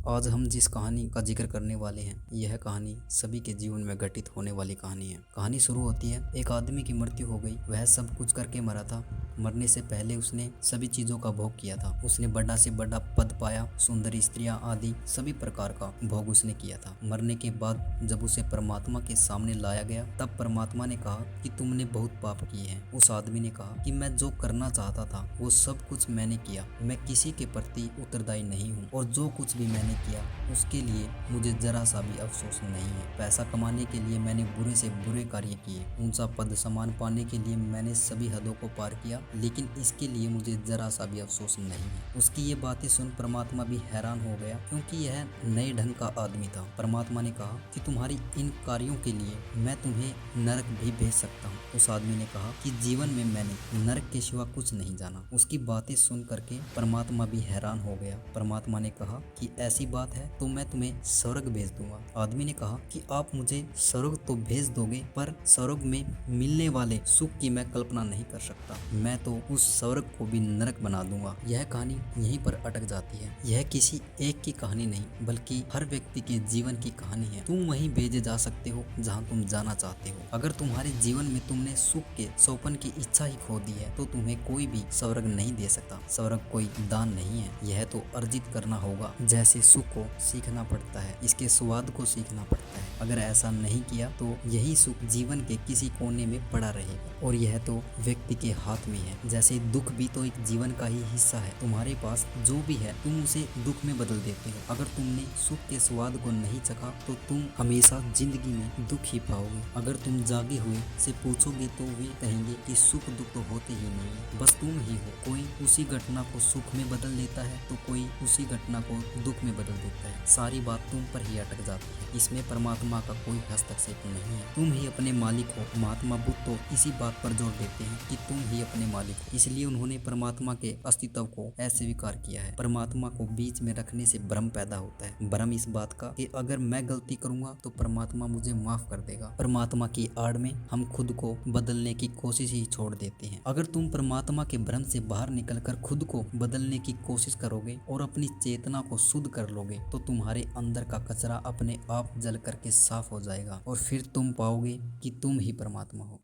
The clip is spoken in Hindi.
आज हम जिस कहानी का जिक्र करने वाले हैं, यह कहानी सभी के जीवन में घटित होने वाली कहानी है। कहानी शुरू होती है, एक आदमी की मृत्यु हो गई। वह सब कुछ करके मरा था। मरने से पहले उसने सभी चीजों का भोग किया था। उसने बड़ा से बड़ा पद पाया, सुंदर स्त्रियां आदि सभी प्रकार का भोग उसने किया था। मरने के बाद जब उसे परमात्मा के सामने लाया गया, तब परमात्मा ने कहा कि तुमने बहुत पाप किए हैं। उस आदमी ने कहा कि मैं जो करना चाहता था वो सब कुछ मैंने किया। मैं किसी के प्रति उत्तरदायी नहीं हूँ और जो कुछ भी मैंने किया उसके लिए मुझे जरा सा भी अफसोस नहीं है। पैसा कमाने के लिए मैंने बुरे से बुरे कार्य किए, ऊंचा पद सम्मान पाने के लिए मैंने सभी हदों को पार किया, लेकिन इसके लिए मुझे जरा सा भी अफसोस नहीं है। उसकी ये बातें सुन परमात्मा भी हैरान हो गया, क्योंकि यह नए ढंग का आदमी था। परमात्मा ने कहा कि तुम्हारी इन कार्यों के लिए मैं तुम्हें नरक भी भेज सकता हूँ। उस आदमी ने कहा कि जीवन में मैंने नरक के सिवा कुछ नहीं जाना। उसकी बातें सुन करके परमात्मा भी हैरान हो गया। परमात्मा ने कहा कि ऐसी बात है तो मैं तुम्हें स्वर्ग भेज दूंगा। आदमी ने कहा कि आप मुझे स्वर्ग तो भेज दोगे, पर स्वर्ग में मिलने वाले सुख की मैं कल्पना नहीं कर सकता। मैं तो उस स्वर्ग को भी नरक बना दूंगा। यह कहानी यहीं पर अटक जाती है। यह किसी एक की कहानी नहीं, बल्कि हर व्यक्ति के जीवन की कहानी है। तुम वहीं भेजे जा सकते हो जहाँ तुम जाना चाहते हो। अगर तुम्हारे जीवन में तुमने सुख के सौपन की इच्छा ही खो दी है, तो तुम्हें कोई भी स्वर्ग नहीं दे सकता। स्वर्ग कोई दान नहीं है, यह तो अर्जित करना होगा। जैसे सुख को सीखना पड़ता है, इसके स्वाद को सीखना पड़ता है। अगर ऐसा नहीं किया तो यही सुख जीवन के किसी कोने में पड़ा रहेगा, और यह तो व्यक्ति के हाथ में है। जैसे दुख भी तो एक जीवन का ही हिस्सा है। तुम्हारे पास जो भी है तुम उसे दुख में बदल देते हो। अगर तुमने सुख के स्वाद को नहीं चखा तो तुम हमेशा जिंदगी में दुख ही पाओगे। अगर तुम जागे हुए से पूछोगे तो वे कहेंगे कि सुख दुख तो होते ही नहीं है, बस तुम ही हो। कोई उसी घटना को सुख में बदल देता है तो कोई उसी घटना को दुख में बदल देता है। सारी बात तुम पर ही अटक जाती है। इसमें परमात्मा का कोई हस्तक्षेप नहीं है। तुम ही अपने मालिक हो। महात्मा बुद्ध तो इसी बात पर जोर देते हैं कि तुम ही अपने मालिक हो। इसलिए उन्होंने परमात्मा के अस्तित्व को अस्वीकार किया है। परमात्मा को बीच में रखने से भ्रम पैदा होता है। भ्रम इस बात का कि अगर मैं गलती करूंगा तो परमात्मा मुझे माफ कर देगा। परमात्मा की आड़ में हम खुद को बदलने की कोशिश ही छोड़ देते हैं। अगर तुम परमात्मा के भ्रम से बाहर निकलकर खुद को बदलने की कोशिश करोगे और अपनी चेतना को शुद्ध कर लोगे, तो तुम्हारे अंदर का कचरा अपने आप जल करके साफ हो जाएगा, और फिर तुम पाओगे कि तुम ही परमात्मा हो।